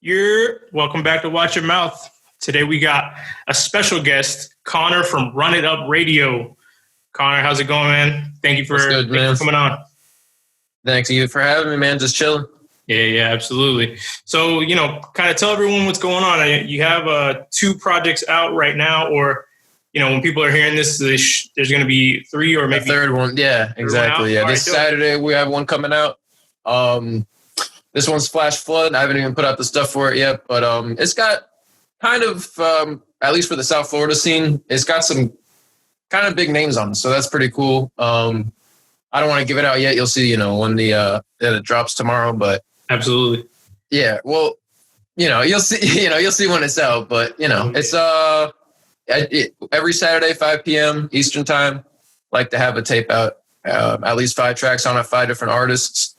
You're welcome back to Watch Your Mouth. Today we got a special guest, Connor from RUNITUP Radio. Connor, how's it going, man? Thank you for coming on. Thanks you for having me, man. Just chilling. Yeah, absolutely. So, kind of tell everyone what's going on. You have 2 projects out right now, or, when people are hearing this, there's going to be 3 or maybe a third one. Yeah, exactly. Yeah, this Saturday we have one coming out. This one's Flash Flood. I haven't even put out the stuff for it yet, but it's got kind of, at least for the South Florida scene, it's got some kind of big names on it, so that's pretty cool. I don't want to give it out yet. You'll see, when it drops tomorrow, but absolutely. Yeah, well, you'll see, you'll see when it's out, but it's every Saturday 5 p.m. Eastern time. Like to have a tape out, at least 5 tracks on it, 5 different artists.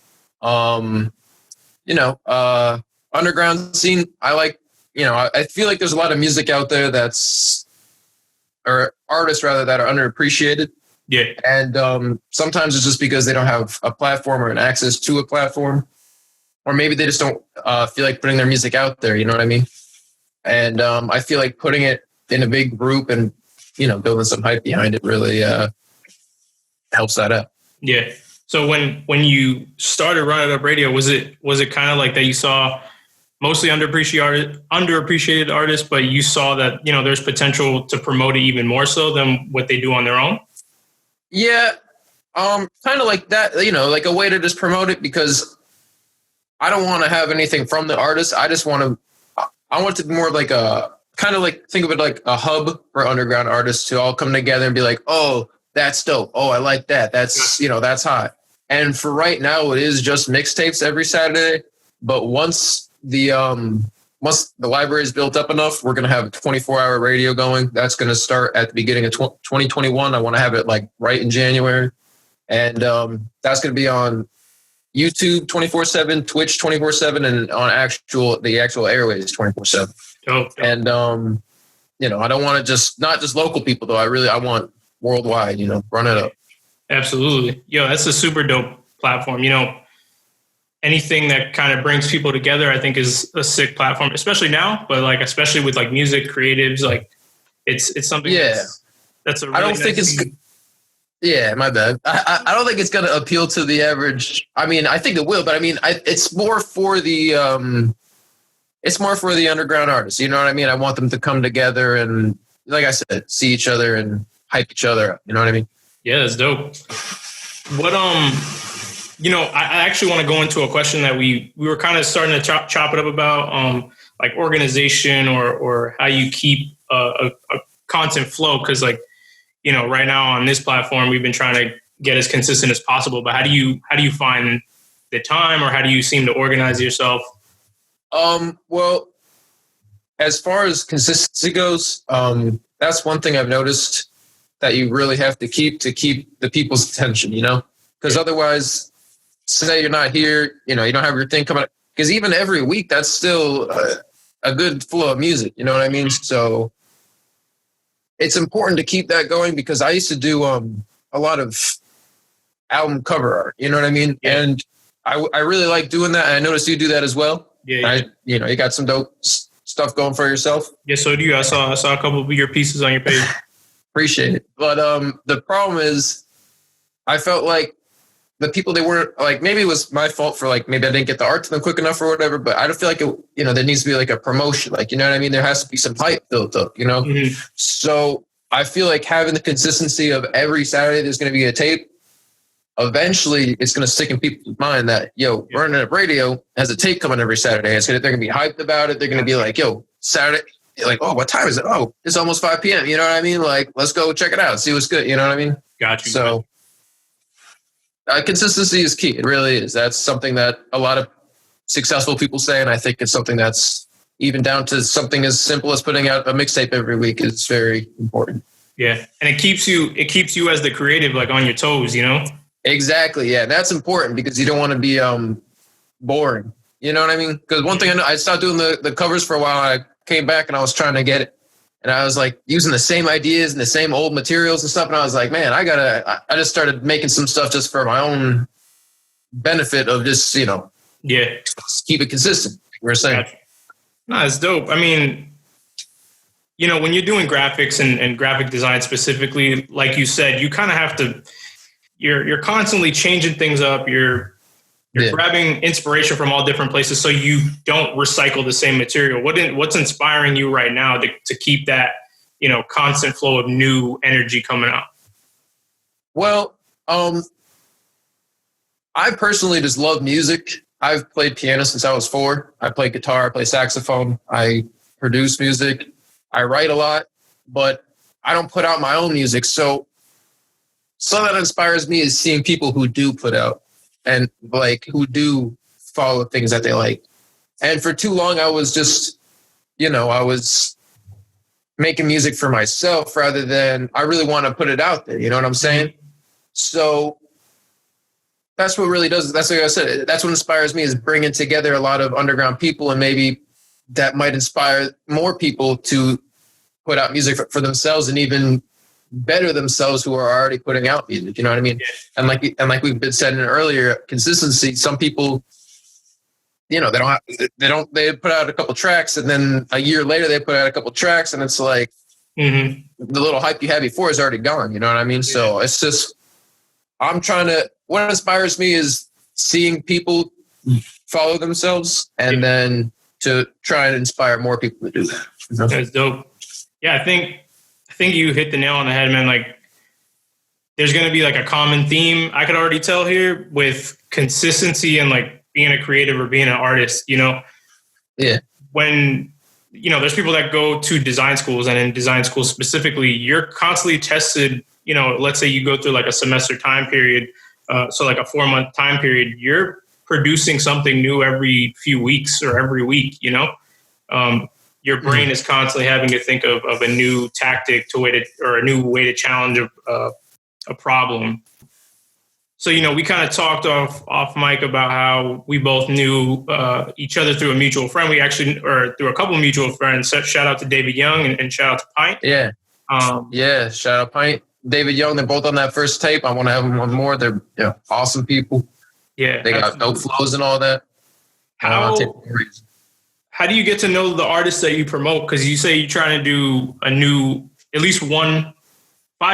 Underground scene. I like, I feel like there's a lot of music out there or artists rather that are underappreciated. Yeah. And sometimes it's just because they don't have a platform or an access to a platform, or maybe they just don't feel like putting their music out there. You know what I mean? And I feel like putting it in a big group and, building some hype behind it really helps that out. Yeah. So when you started RUNITUP Radio, was it kind of like that you saw mostly underappreciated artists, but you saw that, there's potential to promote it even more so than what they do on their own? Yeah. Kind of like that, like a way to just promote it, because I don't want to have anything from the artist. I want it to be more like a kind of like, think of it like a hub for underground artists to all come together and be like, oh, that's dope. Oh, I like that. That's, that's hot. And for right now, it is just mixtapes every Saturday. But once the library is built up enough, we're going to have a 24-hour radio going. That's going to start at the beginning of 2021. I want to have it like right in January. And that's going to be on YouTube 24/7, Twitch 24/7, and on the actual airways 24/7. Dope. And I don't want to not just local people though. I want worldwide. Run it up. Absolutely. That's a super dope platform. Anything that kind of brings people together, I think, is a sick platform, especially now. But like, especially with like music creatives, like it's something. Yeah, that's a. Really I don't think it's. Yeah, my bad. I don't think it's going to appeal to the average. I mean, I think it will, but I mean, it's more for the underground artists. You know what I mean? I want them to come together and, like I said, see each other and hype each other up. You know what I mean? Yeah, that's dope. What I actually want to go into a question that we were kind of starting to chop it up about, like organization or how you keep a content flow, because like. Right now on this platform, we've been trying to get as consistent as possible. But how do you find the time, or how do you seem to organize yourself? Well, as far as consistency goes, that's one thing I've noticed that you really have to keep the people's attention, because otherwise, say you're not here, you don't have your thing coming up, because even every week, that's still a good flow of music. You know what I mean? So it's important to keep that going, because I used to do a lot of album cover art. You know what I mean? Yeah. And I really like doing that. And I noticed you do that as well. Yeah. You got some dope stuff going for yourself. Yeah, so do you. I saw a couple of your pieces on your page. Appreciate it. But the problem is, I felt like the people, they weren't like, maybe it was my fault for like, maybe I didn't get the art to them quick enough or whatever, but I don't feel like it, there needs to be like a promotion, like, you know what I mean? There has to be some hype built up, Mm-hmm. So I feel like having the consistency of every Saturday, there's going to be a tape. Eventually it's going to stick in people's mind that, RUNITUP Radio has a tape coming every Saturday. They're going to be hyped about it. They're going to be like, Saturday, like, oh, what time is it? Oh, it's almost 5 p.m. You know what I mean? Like, let's go check it out. See what's good. You know what I mean? Got you. So consistency is key. It really is. That's something that a lot of successful people say. And I think it's something that's even down to something as simple as putting out a mixtape every week is very important. Yeah. And it keeps you as the creative, like on your toes, Exactly. Yeah. That's important, because you don't want to be boring. You know what I mean? Because one thing I stopped doing the covers for a while. I came back and I was trying to get it. And I was like using the same ideas and the same old materials and stuff. And I was like, man, I just started making some stuff just for my own benefit of just, Yeah. keep it consistent. We're saying. Gotcha. No, it's dope. I mean, when you're doing graphics and graphic design specifically, like you said, you kind of have to, you're constantly changing things up. You're grabbing inspiration from all different places, so you don't recycle the same material. What's inspiring you right now to keep that, constant flow of new energy coming out? Well, I personally just love music. I've played piano since I was 4. I play guitar, I play saxophone, I produce music, I write a lot, but I don't put out my own music. So something that inspires me is seeing people who do put out and who do follow things that they like. And for too long, I was just, I was making music for myself rather than I really want to put it out there. You know what I'm saying? So that's what really does. That's like I said, that's what inspires me, is bringing together a lot of underground people, and maybe that might inspire more people to put out music for themselves and even better themselves who are already putting out music. You know what I mean? And like we've been said in earlier, consistency. Some people, they put out a couple tracks, and then a year later they put out a couple tracks, and it's like the little hype you had before is already gone. You know what I mean? Yeah. So it's just, what inspires me is seeing people follow themselves, and then to try and inspire more people to do that. That's dope. Yeah, I think you hit the nail on the head, man. Like, there's going to be like a common theme I could already tell here with consistency and like being a creative or being an artist. Yeah. When there's people that go to design schools, and in design schools specifically, you're constantly tested. Let's say you go through like a semester time period. So like a 4-month time period, you're producing something new every few weeks or every week. Your brain is constantly having to think of a new tactic or a new way to challenge a problem. So, we kind of talked off mic about how we both knew each other through a mutual friend. Or through a couple of mutual friends. So shout out to David Young and shout out to Pint. Yeah. Shout out Pint. David Young, they're both on that first tape. I want to have them on more. They're awesome people. Yeah. They got dope flows and all that. How do you get to know the artists that you promote? Because you say you're trying to do at least 5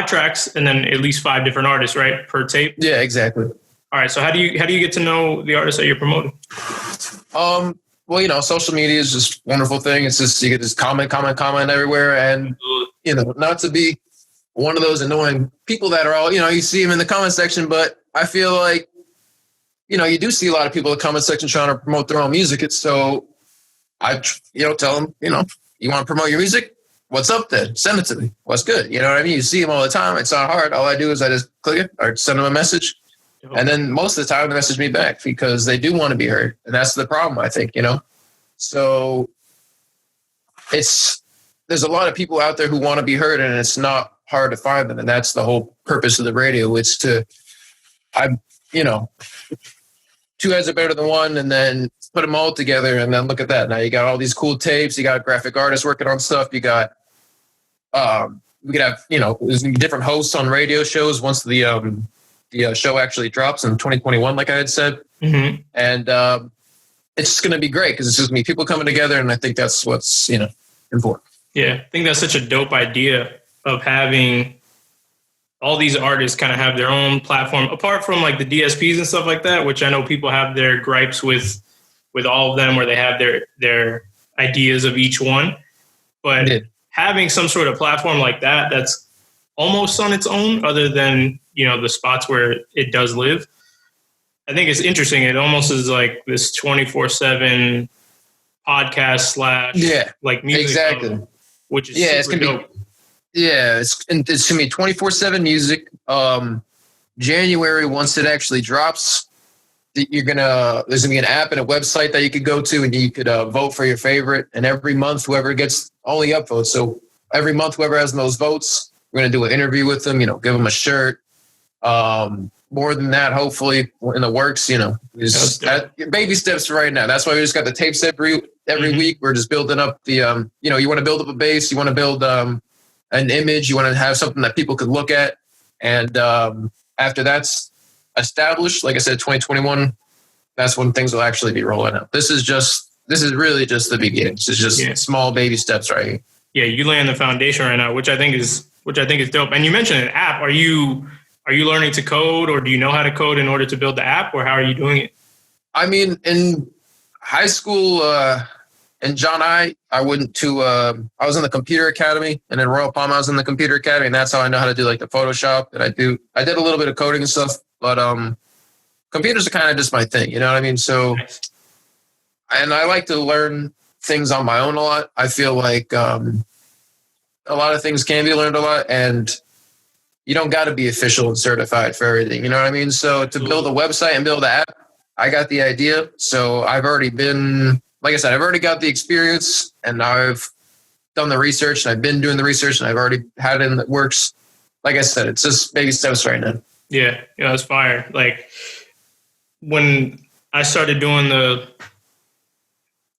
tracks, and then at least 5 different artists, right, per tape? Yeah, exactly. All right. So how do you get to know the artists that you're promoting? Well, social media is just a wonderful thing. It's just, you get this comment everywhere. And, not to be one of those annoying people that are all, you see them in the comment section, but I feel like, you do see a lot of people in the comment section trying to promote their own music. It's so I, tell them, you want to promote your music? What's up then? Send it to me. What's good? You know what I mean? You see them all the time. It's not hard. All I do is I just click it or send them a message. And then most of the time they message me back because they do want to be heard. And that's the problem, I think, So there's a lot of people out there who want to be heard, and it's not hard to find them. And that's the whole purpose of the radio. It's two heads are better than one, and then put them all together, and then look at that. Now you got all these cool tapes. You got graphic artists working on stuff. You got, we could have, there's different hosts on radio shows once the show actually drops in 2021, like I had said. Mm-hmm. And it's just going to be great because it's just me, people coming together, and I think that's what's, important. Yeah, I think that's such a dope idea of having all these artists kind of have their own platform, apart from like the DSPs and stuff like that, which I know people have their gripes with all of them, where they have their ideas of each one. But having some sort of platform like that, that's almost on its own, other than, the spots where it does live. I think it's interesting. It almost is like this 24/7 podcast / like music. Exactly. Which is super dope. It's going to be 24/7 music. January, once it actually drops, there's going to be an app and a website that you could go to, and you could vote for your favorite. And every month, whoever gets only upvotes. So every month, whoever has the most votes, we're going to do an interview with them, give them a shirt. More than that, hopefully in the works, baby steps right now. That's why we just got the tapes every week. We're just building up the, you want to build up a base, you want to build an image, you want to have something that people could look at. And after that's established, like I said, 2021, that's when things will actually be rolling out. This is just this is really just the beginning. It's just small baby steps right here. Yeah, you laying the foundation right now, which I think is dope. And you mentioned an app. Are you learning to code, or do you know how to code in order to build the app, or how are you doing it? I mean, in high school, in John I went to I was in the computer academy, and in Royal Palm I was in the computer academy, and that's how I know how to do like the Photoshop. And I did a little bit of coding and stuff, but computers are kind of just my thing, you know what I mean? So, and I like to learn things on my own a lot. I feel like a lot of things can be learned a lot, and you don't got to be official and certified for everything. You know what I mean? So to build a website and build an app, I got the idea. So I've already been, like I said, I've already got the experience, and I've done the research, and I've been doing the research, and I've already had it in the works. Like I said, it's just baby steps right now. Yeah, that's fire. Like when I started doing the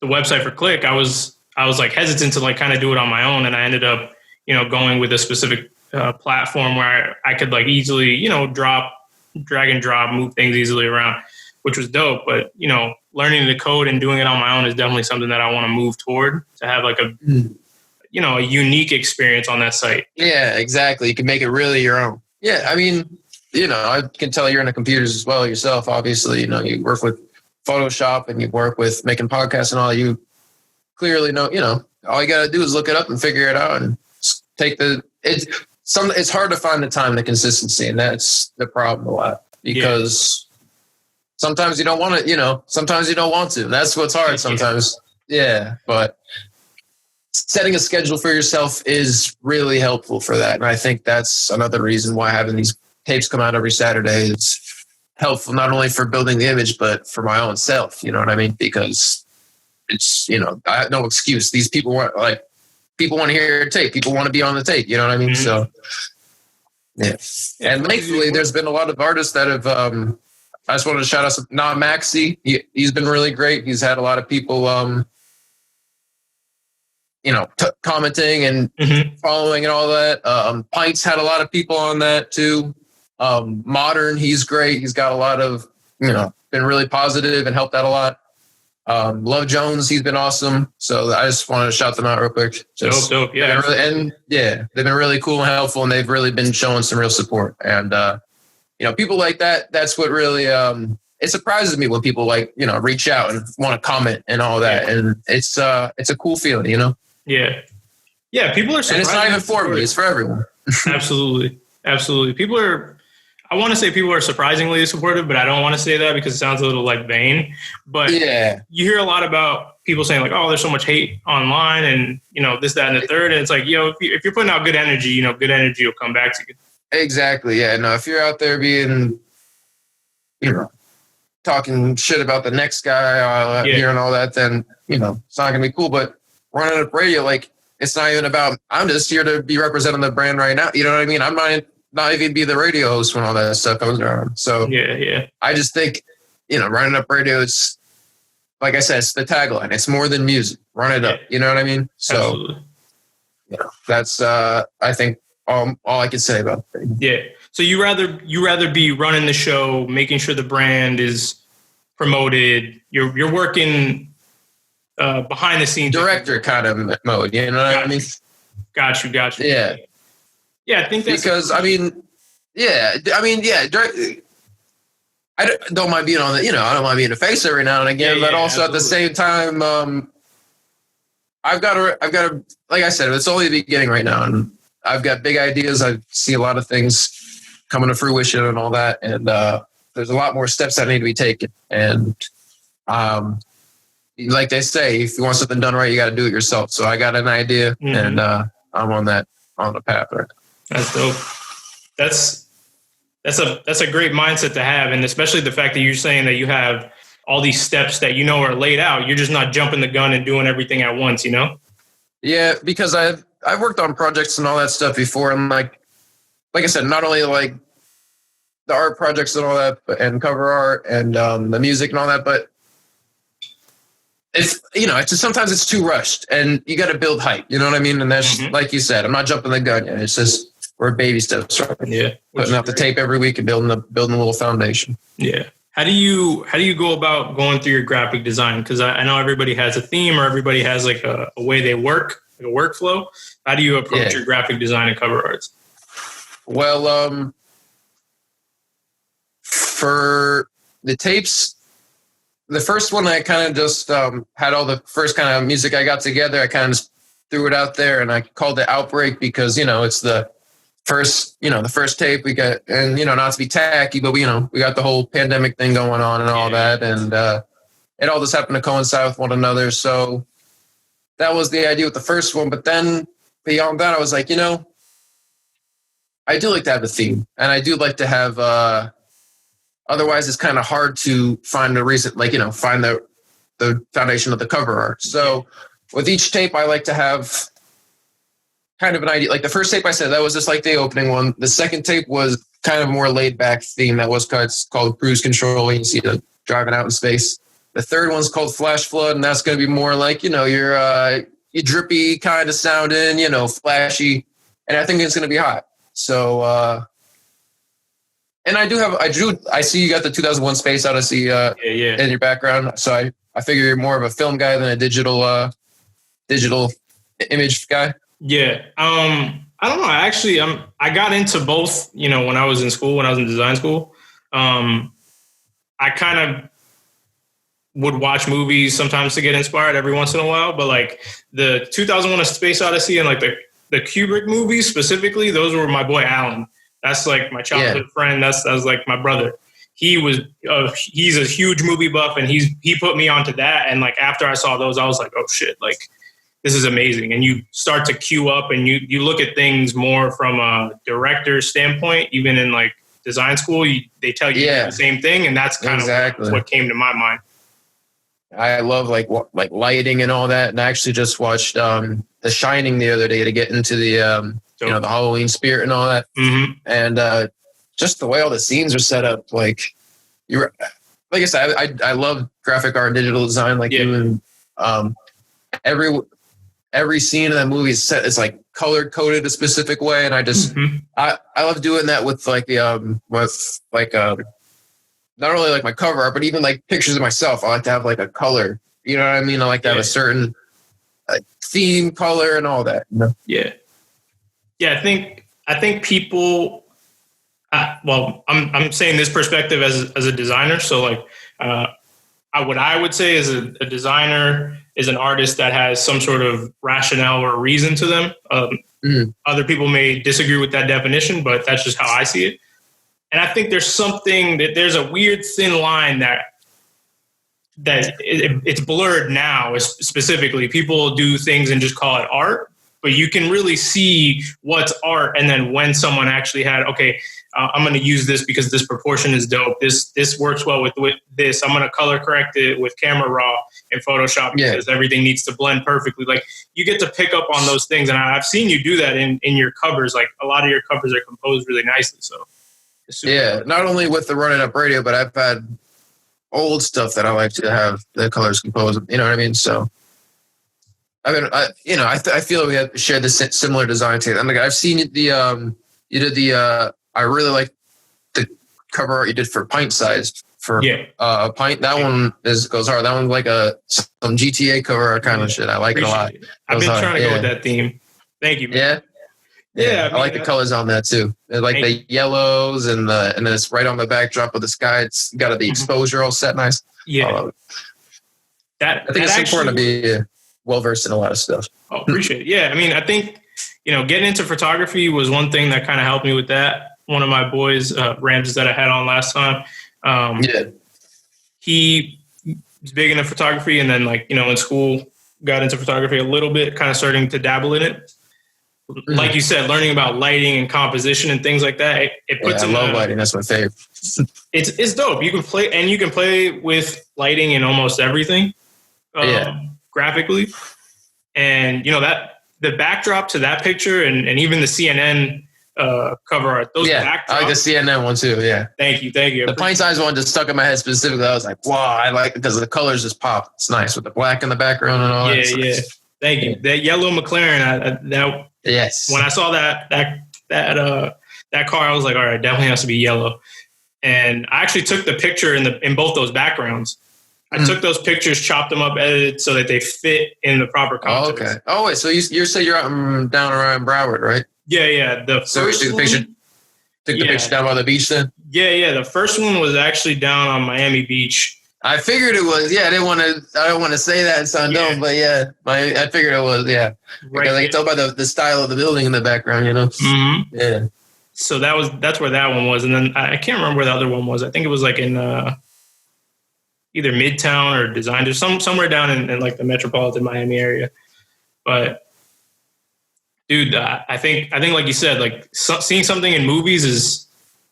website for Click, I was like hesitant to like kind of do it on my own, and I ended up, going with a specific platform where I could like easily, drag and drop, move things easily around, which was dope. But learning the code and doing it on my own is definitely something that I want to move toward, to have like a unique experience on that site. Yeah, exactly. You can make it really your own. Yeah, I mean, I can tell you're into computers as well yourself. Obviously, you work with Photoshop and you work with making podcasts and all. You clearly know, all you got to do is look it up and figure it out and take it's hard to find the time, the consistency, and that's the problem a lot, because sometimes you don't want to, sometimes you don't want to. That's what's hard sometimes. Yeah, but setting a schedule for yourself is really helpful for that. And I think that's another reason why having these tapes come out every Saturday is helpful, not only for building the image, but for my own self. You know what I mean? Because it's, I have no excuse. These people want to hear a tape. People want to be on the tape. You know what I mean? Mm-hmm. So, yeah. And thankfully, there's been a lot of artists that have, I just wanted to shout out Nah Maxi. He's been really great. He's had a lot of people, commenting and following and all that. Pints had a lot of people on that too. Modern, he's great. He's got a lot of, been really positive and helped out a lot. Love Jones, he's been awesome. So I just wanted to shout them out real quick. Dope. Yeah. They've been really cool and helpful, and they've really been showing some real support. And, people like that, that's what really, it surprises me when people reach out and want to comment and all that. Yeah. And it's a cool feeling, Yeah. Yeah. People are surprised. And it's not even for me, it's for everyone. Absolutely. I want to say people are surprisingly supportive, but I don't want to say that because it sounds a little like vain. But you hear a lot about people saying like, oh, there's so much hate online and, this, that, and the third. And it's like, if you're putting out good energy, good energy will come back to you. Exactly. Yeah. No, if you're out there being, talking shit about the next guy here and all that, then, it's not going to be cool. But RUNITUP Radio, it's not even about, I'm just here to be representing the brand right now. You know what I mean? I'm not even be the radio host when all that stuff comes around. So I just think, RUNITUP Radio is, like I said, it's the tagline. It's more than music. Run it up. You know what I mean? So, that's, I think, all I can say about it. Yeah. So you rather be running the show, making sure the brand is promoted. You're working behind the scenes. Director kind of mode. You know what I mean? Got you. Yeah. Yeah, I think that's because I don't mind being on the, I don't mind being a face every now and again, but also absolutely. At the same time, I've got to, like I said, it's only the beginning right now, and I've got big ideas. I see a lot of things coming to fruition and all that, and there's a lot more steps that need to be taken. And like they say, if you want something done right, you got to do it yourself. So I got an idea, and I'm on the path right now. That's dope. That's a great mindset to have, and especially the fact that you're saying that you have all these steps that are laid out. You're just not jumping the gun and doing everything at once, Yeah, because I've worked on projects and all that stuff before, and like I said, not only like the art projects and all that, and cover art and the music and all that, but it's it's just, sometimes it's too rushed, and you got to build hype. You know what I mean? And that's like you said, I'm not jumping the gun yet. It's just we're baby steps, right? Yeah, putting out the tape every week and building a little foundation. Yeah. How do you go about going through your graphic design? Because I know everybody has a theme, or everybody has like a way they work, like a workflow. How do you approach your graphic design and cover arts? Well, for the tapes, the first one I kind of just had all the first kind of music I got together. I kind of just threw it out there, and I called it Outbreak because it's the first tape we got, and not to be tacky, but we got the whole pandemic thing going on and all that, and it all just happened to coincide with one another. So that was the idea with the first one. But then beyond that, I was like, I do like to have a theme, and I do like to have. Otherwise, it's kind of hard to find the reason, find the foundation of the cover art. So with each tape, I like to have kind of an idea. Like the first tape I said, that was just like the opening one. The second tape was kind of more laid back theme. That was called Cruise Control. You see it driving out in space. The third one's called Flash Flood, and that's going to be more like, your drippy kind of sounding, flashy. And I think it's going to be hot. So, and I see you got the 2001 Space Odyssey in your background. So I figure you're more of a film guy than a digital image guy. Yeah. I don't know. I got into both, when I was in school, when I was in design school. I kind of would watch movies sometimes to get inspired every once in a while. But like the 2001 A Space Odyssey and like the Kubrick movies specifically, those were my boy Alan. That's like my childhood friend. That was like my brother. He's a huge movie buff, and he put me onto that. And like after I saw those, I was like, oh shit, like this is amazing. And you start to queue up, and you look at things more from a director standpoint. Even in like design school, they tell you the same thing, and that's kind of what came to my mind. I love like lighting and all that. And I actually just watched The Shining the other day to get into the the Halloween spirit and all that. Mm-hmm. And just the way all the scenes are set up, like I said, I love graphic art and digital design, like you. And every scene in that movie is set, it's like color coded a specific way, and I just I love doing that with like the not only like my cover art, but even like pictures of myself. I like to have like a color. You know what I mean? I like to have a certain theme, color, and all that. Yeah. Yeah, I think people. I'm saying this perspective as a designer. So like, what I would say is a designer is an artist that has some sort of rationale or reason to them. Other people may disagree with that definition, but that's just how I see it. And I think there's a weird thin line that it's blurred now. Specifically, people do things and just call it art, but you can really see what's art. And then when someone actually had, I'm going to use this because this proportion is dope. This works well with this. I'm going to color correct it with Camera Raw in Photoshop because everything needs to blend perfectly. Like you get to pick up on those things. And I've seen you do that in your covers. Like a lot of your covers are composed really nicely. So not only with the RUNITUP Radio, but I've had old stuff that I like to have the colors composed. You know what I mean? So I feel we have shared this similar design taste. And like I've seen you did the I really like the cover art you did for Pint Size for a pint. That one goes hard. That one's like some GTA cover art kind of shit. I like it a lot. I've been trying to go with that theme. Thank you, man. Yeah, I like the colors on that too. Like the yellows and then it's right on the backdrop of the sky. It's got the exposure all set nice. Yeah, I think it's important to be well versed in a lot of stuff. Oh, appreciate it. Yeah, I mean, I think getting into photography was one thing that kind of helped me with that. One of my boys, Ramses, that I had on last time, he was big into photography, and then in school got into photography a little bit, kind of starting to dabble in it. Like you said, learning about lighting and composition and things like that. It puts. I love lighting. That's my favorite. It's dope. You can play with lighting in almost everything. Graphically, and that the backdrop to that picture and even the CNN cover art. Those backdrops. I like the CNN one too. Yeah. Thank you. The Pint Size one just stuck in my head specifically. I was like, wow, I like it because the colors just pop. It's nice with the black in the background and all that. Yeah. Thank you. That yellow McLaren. Yes. When I saw that car, I was like, all right, definitely has to be yellow. And I actually took the picture in both those backgrounds. I took those pictures, chopped them up, edited so that they fit in the proper context. Oh, okay. Oh, wait. So you say you're out down around Broward, right? Yeah. So you took the picture down by the beach then? Yeah. The first one was actually down on Miami Beach. I figured it was. Yeah, I don't want to say that and sound dumb, but yeah, I figured it was. Yeah, right, because I can tell by the style of the building in the background. Mm-hmm. Yeah. So that's where that one was, and then I can't remember where the other one was. I think it was like in either Midtown or Design, or somewhere down in like the metropolitan Miami area. But dude, I think like you said, like seeing something in movies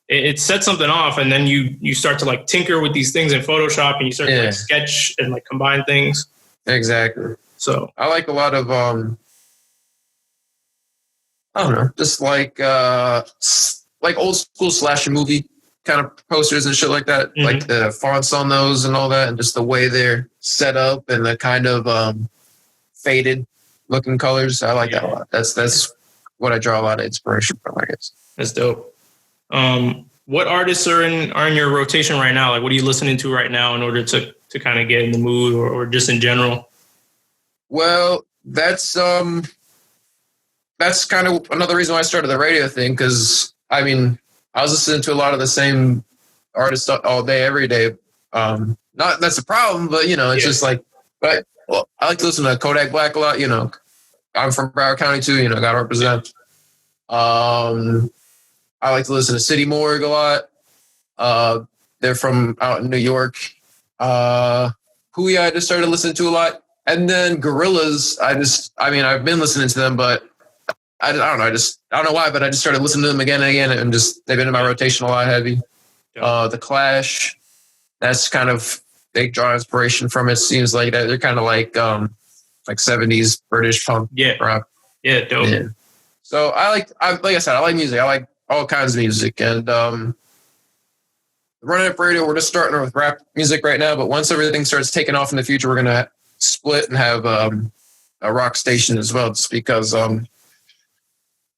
it sets something off, and then you start to like tinker with these things in Photoshop, and you start to like sketch and like combine things. Exactly. So I like a lot of I don't know, just like old school slasher movie kind of posters and shit like that, like the fonts on those and all that, and just the way they're set up and the kind of faded looking colors. I like that a lot. That's what I draw a lot of inspiration from, I guess. That's dope. What artists are in your rotation right now? Like, what are you listening to right now in order to kind of get in the mood, or just in general? Well, that's kind of another reason why I started the radio thing, because I mean, I was listening to a lot of the same artists all day, every day. Not that's a problem, but it's just like, but I like to listen to Kodak Black a lot. I'm from Broward County too. Got to represent. I like to listen to City Morgue a lot. They're from out in New York. Huya I just started listening to a lot. And then Gorillaz, I've been listening to them, but I don't know. I don't know why, but I just started listening to them again and again, and they've been in my rotation a lot heavy. The Clash, that's kind of, they draw inspiration from it. Seems like that they're kind of like 70s British punk rock. Yeah, dope. Yeah. So like I said, I like music. I like all kinds of music, and RUNITUP Radio, we're just starting with rap music right now, but once everything starts taking off in the future, we're gonna split and have a rock station as well, just because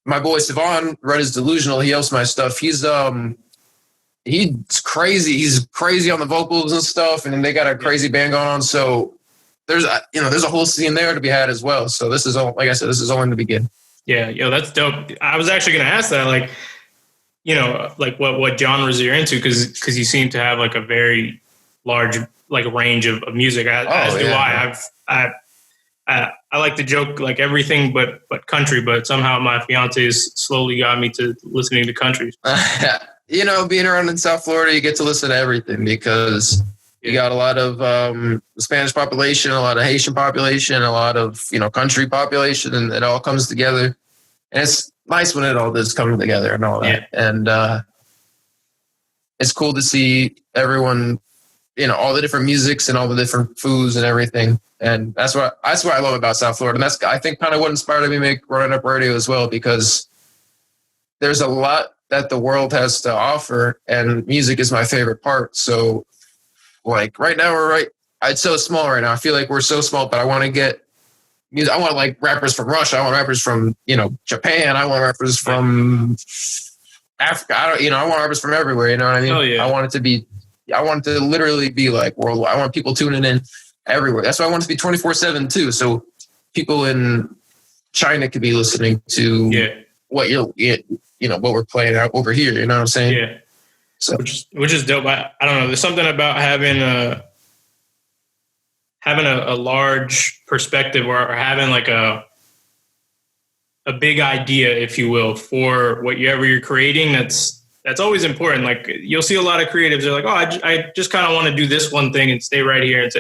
my boy Sivan, Red is Delusional, he hosts my stuff. He's crazy. He's crazy on the vocals and stuff, and then they got a crazy band going on. So there's a whole scene there to be had as well. So this is all, like I said, this is only the beginning. Yeah, that's dope. I was actually going to ask that, like, like what genres you're into, because you seem to have like a very large like range of music. As do I. I like to joke like everything but country, but somehow my fiance's slowly got me to listening to country. Being around in South Florida, you get to listen to everything, because you got a lot of Spanish population, a lot of Haitian population, a lot of country population, and it all comes together. And it's nice when it all does come together and all that. Yeah. And it's cool to see everyone, all the different musics and all the different foods and everything. And that's what I love about South Florida. And that's, I think, kind of what inspired me to make RUNITUP Radio as well, because there's a lot that the world has to offer, and music is my favorite part. So like right now it's so small right now. I feel like we're so small, but I want to get music. I want like rappers from Russia. I want rappers from, Japan. I want rappers from Africa. I want rappers from everywhere. You know what I mean? Oh, yeah. I want it to literally be like worldwide. I want people tuning in everywhere. That's why I want it to be 24/7 too. So people in China could be listening to what what we're playing out over here. You know what I'm saying? Yeah. So which is dope. I don't know. There's something about having a large perspective, or having like a big idea, if you will, for whatever you're creating. That's always important. Like you'll see a lot of creatives, they're like, oh, I just kind of want to do this one thing and stay right here. And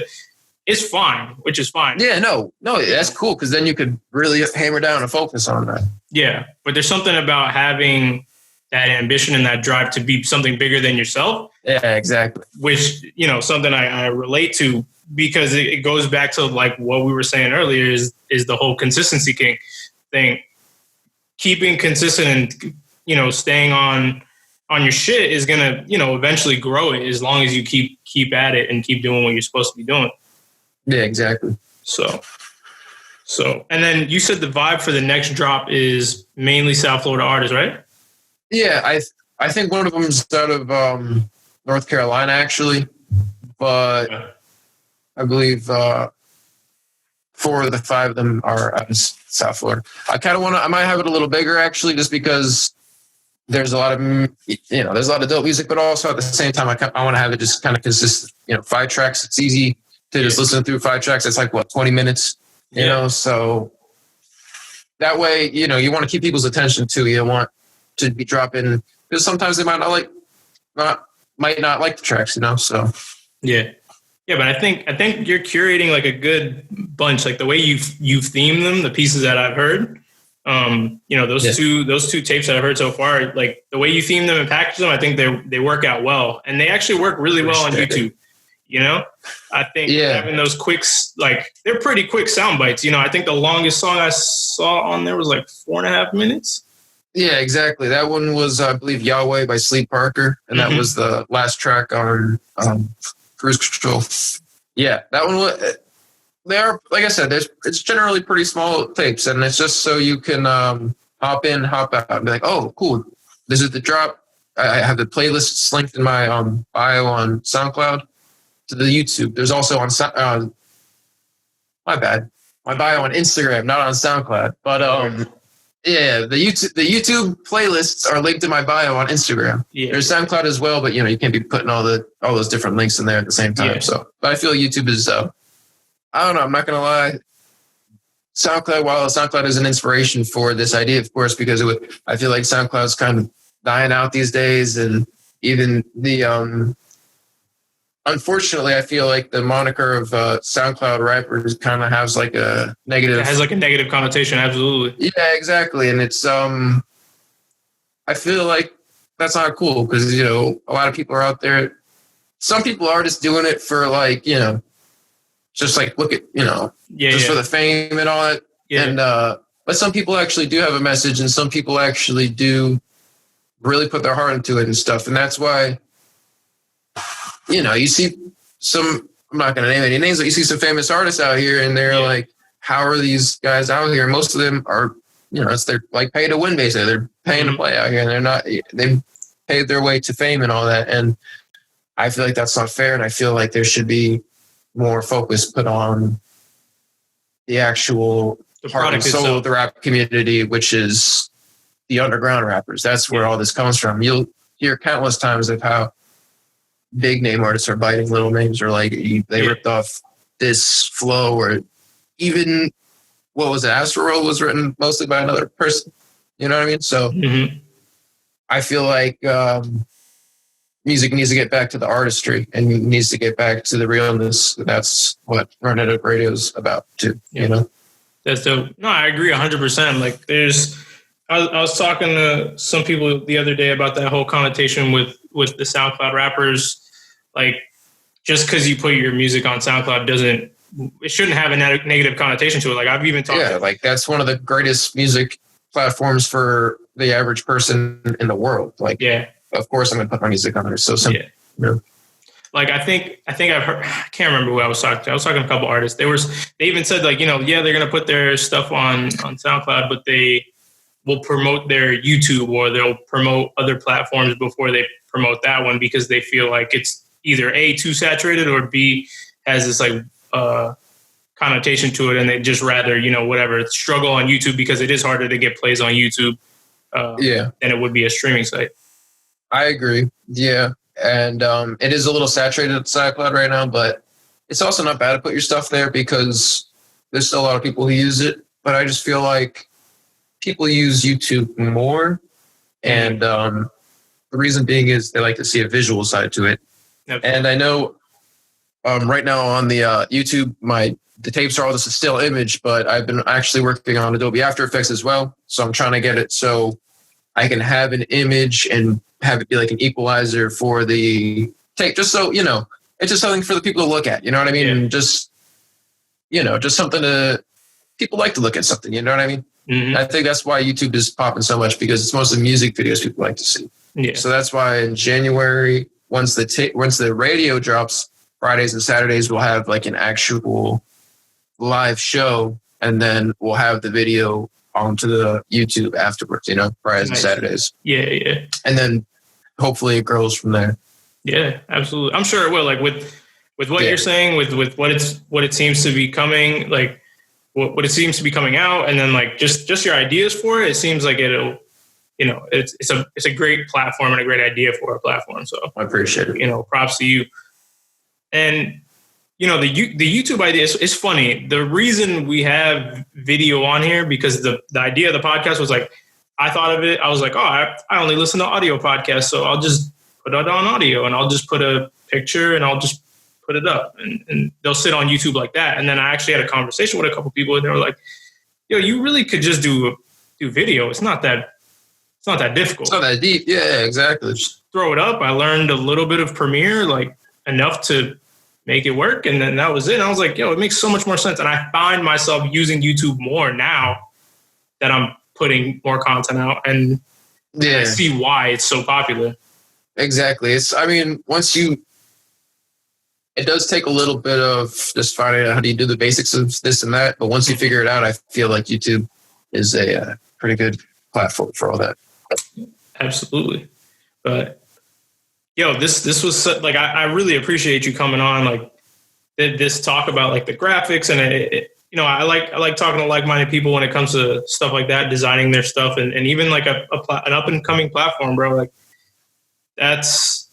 it's fine, which is fine. Yeah, no, that's cool, because then you could really hammer down and focus on that. Yeah. But there's something about having that ambition and that drive to be something bigger than yourself. Yeah, exactly. Which, something I relate to, because it goes back to like what we were saying earlier is the whole consistency thing. Keeping consistent and, staying on your shit is going to, eventually grow it, as long as you keep at it and keep doing what you're supposed to be doing. Yeah, exactly. So, and then you said the vibe for the next drop is mainly South Florida artists, right? Yeah, I think one of them is out of North Carolina, actually. But I believe 4 of the 5 of them are out of South Florida. I might have it a little bigger, actually, just because there's a lot of, there's a lot of dope music, but also at the same time, I want to have it just kind of consistent, 5 tracks. It's easy to just listen through 5 tracks. It's like, 20 minutes, you know? So that way, you want to keep people's attention too. You don't want to be dropping, because sometimes they might not like the tracks, so. Yeah. Yeah, but I think you're curating like a good bunch, like the way you've themed them, the pieces that I've heard. Those two tapes that I've heard so far, like the way you theme them and package them, I think they work out well, and they actually work really well on YouTube. I think having those quicks, like they're pretty quick sound bites. I think the longest song I saw on there was like 4.5 minutes. Yeah, exactly. That one was, I believe, Yahweh by Sleep Parker, and that was the last track on Cruise Control. Yeah, that one was. They are, like I said, it's generally pretty small tapes, and it's just so you can hop in, hop out, and be like, oh, cool, this is the drop. I have the playlists linked in my bio on SoundCloud to the YouTube. There's also on my bio on Instagram, not on SoundCloud. But the YouTube playlists are linked in my bio on Instagram. Yeah. There's SoundCloud as well, but you can't be putting all those different links in there at the same time. Yeah. So, but I feel YouTube is. I don't know. I'm not going to lie. SoundCloud is an inspiration for this idea, of course, because I feel like SoundCloud's kind of dying out these days. And even the, unfortunately, I feel like the moniker of SoundCloud rappers kind of has like a negative. It has like a negative connotation. Absolutely. Yeah, exactly. And it's, I feel like that's not cool because, a lot of people are out there. Some people are just doing it for like, just like look at for the fame and all that, and but some people actually do have a message, and some people actually do really put their heart into it and stuff, and that's why you see some. I'm not going to name any names, but you see some famous artists out here, and they're like, "How are these guys out here?" Most of them are, they're like pay to win basically. They're paying to play out here, and they're not. They paid their way to fame and all that, and I feel like that's not fair, and I feel like there should be more focus put on the actual heart and soul of the rap community, which is the underground rappers. That's where all this comes from. You'll hear countless times of how big name artists are biting little names, or like they ripped off this flow, or even what was it? Astroworld was written mostly by another person. You know what I mean? So I feel like music needs to get back to the artistry and needs to get back to the realness. That's what RUNITUP Radio is about too, That's dope. No, I agree 100%. Like I was talking to some people the other day about that whole connotation with the SoundCloud rappers. Like just because you put your music on SoundCloud it shouldn't have a negative connotation to it. Like I've even talked. Yeah, like that's one of the greatest music platforms for the average person in the world. Like, of course, I'm going to put my music on there. So simple. Yeah. Like I think I've heard. I can't remember who I was talking to. I was talking to a couple artists. They even said like they're going to put their stuff on SoundCloud, but they will promote their YouTube or they'll promote other platforms before they promote that one because they feel like it's either A, too saturated, or B, has this like connotation to it, and they just rather struggle on YouTube because it is harder to get plays on YouTube than it would be a streaming site. I agree. Yeah. And it is a little saturated at SoundCloud right now, but it's also not bad to put your stuff there because there's still a lot of people who use it. But I just feel like people use YouTube more. And the reason being is they like to see a visual side to it. Okay. And I know right now on the YouTube, the tapes are all just a still image, but I've been actually working on Adobe After Effects as well. So I'm trying to get it so I can have an image and have it be like an equalizer for the tape, just so, it's just something for the people to look at, you know what I mean? And just something people like to look at something, you know what I mean? Mm-hmm. I think that's why YouTube is popping so much because it's mostly music videos people like to see. Yeah. So that's why in January, once the radio drops, Fridays and Saturdays, we'll have like an actual live show, and then we'll have the video onto the YouTube afterwards, Fridays and Saturdays. Yeah. And then hopefully it grows from there. Yeah, absolutely. I'm sure it will. Like with what you're saying, with what it seems to be coming, like what it seems to be coming out, and then like just your ideas for it. It seems like it'll, it's a great platform and a great idea for a platform. So I appreciate it. Props to you. And the YouTube idea is funny. The reason we have video on here, because the idea of the podcast was like, I thought of it. I was like, I only listen to audio podcasts, so I'll just put it on audio, and I'll just put a picture and I'll just put it up, and they'll sit on YouTube like that. And then I actually had a conversation with a couple people, and they were like, yo, you really could just do video. It's not that difficult. It's not that deep. Yeah, exactly. Just throw it up. I learned a little bit of Premiere, like enough to make it work. And then that was it. And I was like, yo, it makes so much more sense. And I find myself using YouTube more now that I'm putting more content out, and I see why it's so popular. Exactly. It does take a little bit of just finding out how do you do the basics of this and that. But once you figure it out, I feel like YouTube is a pretty good platform for all that. Absolutely. But yo, this was like, I really appreciate you coming on, like this talk about like the graphics, and I like talking to like-minded people when it comes to stuff like that, designing their stuff, and even like an up and coming platform, bro. Like that's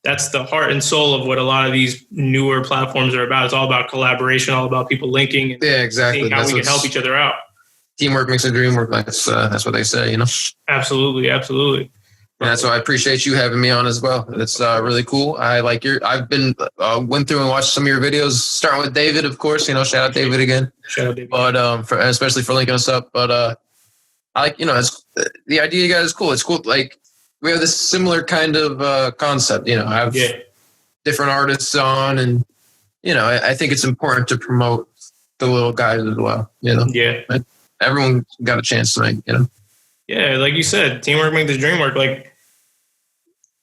the heart and soul of what a lot of these newer platforms are about. It's all about collaboration, all about people linking, and exactly. Seeing how we can help each other out. Teamwork makes the dream work. That's what they say, Absolutely. And that's why I appreciate you having me on as well. It's really cool. I've been went through and watched some of your videos, starting with David, of course. Shout out David again. Shout out David. But especially for linking us up. But it's the idea you guys is cool. It's cool. Like we have this similar kind of concept. I have different artists on, and I think it's important to promote the little guys as well. Yeah. Everyone got a chance tonight. Yeah, like you said, teamwork makes the dream work. Like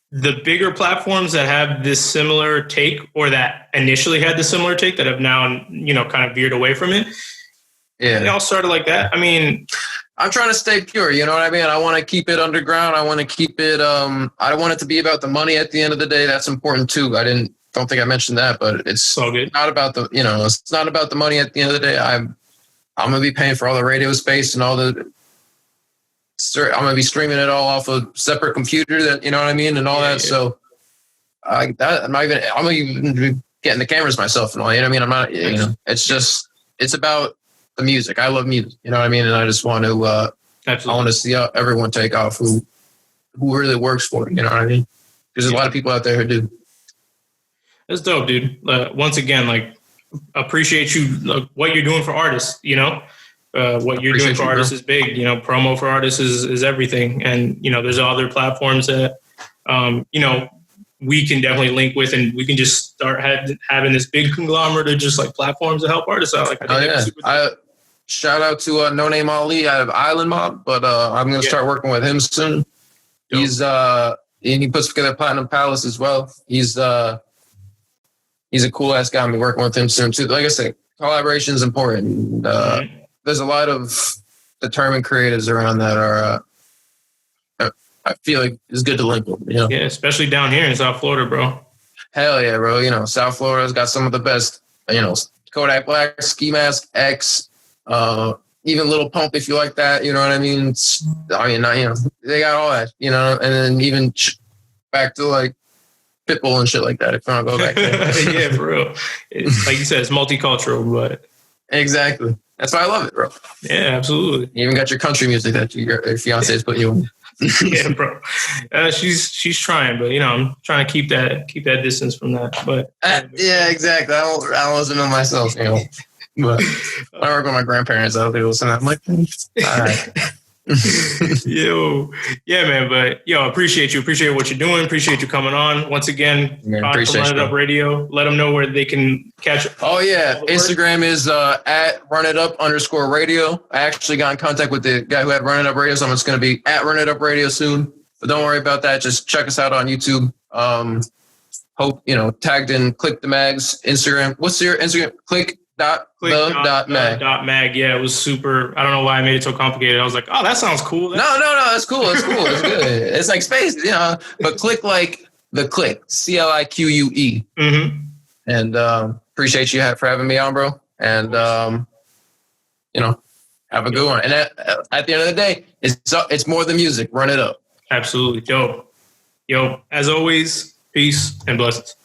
the bigger platforms that have this similar take, or that initially had the similar take, that have now, kind of veered away from it. Yeah. They all started like that. I mean, I'm trying to stay pure. You know what I mean? I want to keep it underground. I want to keep it, I don't want it to be about the money at the end of the day. That's important too. Don't think I mentioned that, but it's all good. Not about it's not about the money at the end of the day. I'm going to be paying for all the radio space and all the, I'm going to be streaming it all off a separate computer, that, you know what I mean? And all that. Yeah. So I'm going to even be getting the cameras myself and all, you know what I mean? I'm not, it's about the music. I love music, you know what I mean? And I just want to, I want to see everyone take off who really works for it. You know what I mean? There's a lot of people out there who do. That's dope, dude. Once again, like, appreciate you, what you're doing for artists, what you're doing for artists is big. Promo for artists is everything. And, there's other platforms that, we can definitely link with, and we can just start having this big conglomerate of just like platforms to help artists out. Like, shout out to No Name Ali out of Island Mob, but I'm going to start working with him soon. Dope. He's and he puts together Platinum Palace as well. He's a cool ass guy. I'm be working with him soon too. Like I said, collaboration is important. There's a lot of determined creatives around that are, I feel like it's good to link with. Yeah, especially down here in South Florida, bro. Hell yeah, bro. South Florida's got some of the best, Kodak Black, Ski Mask, X, even Little Pump, if you like that, you know what I mean? They got all that, and then even back to like Pitbull and shit like that, if you want to go back there. Yeah, for real. Like you said, it's multicultural, but. Exactly. That's why I love it, bro. Yeah, absolutely. You even got your country music that your fiance is putting you on. Yeah, bro. She's trying, but I'm trying to keep that distance from that. But yeah, exactly. I don't listen to myself, But I work with my grandparents. I don't think listen. I'm like, all right. Yeah, man. But appreciate what you're doing. Appreciate you coming on once again. Appreciate Run It Up Radio. Let them know where they can catch. Oh yeah, Instagram is at @runitup_radio. I actually got in contact with the guy who had Run It Up Radio, so I'm just going to be at Run It Up Radio soon. But don't worry about that. Just check us out on YouTube. Hope tagged in Cliquethemag's Instagram. What's your Instagram? Mag. Yeah, it was super. I don't know why I made it so complicated. I was like, oh, that sounds cool. No, that's cool. It's cool. It's good. It's like space, but click like The Clique, CLIQUE. Mm-hmm. And appreciate you for having me on, bro. And have a good one. And at the end of the day, it's more than music. Run it up. Absolutely. Yo, as always, peace and blessings.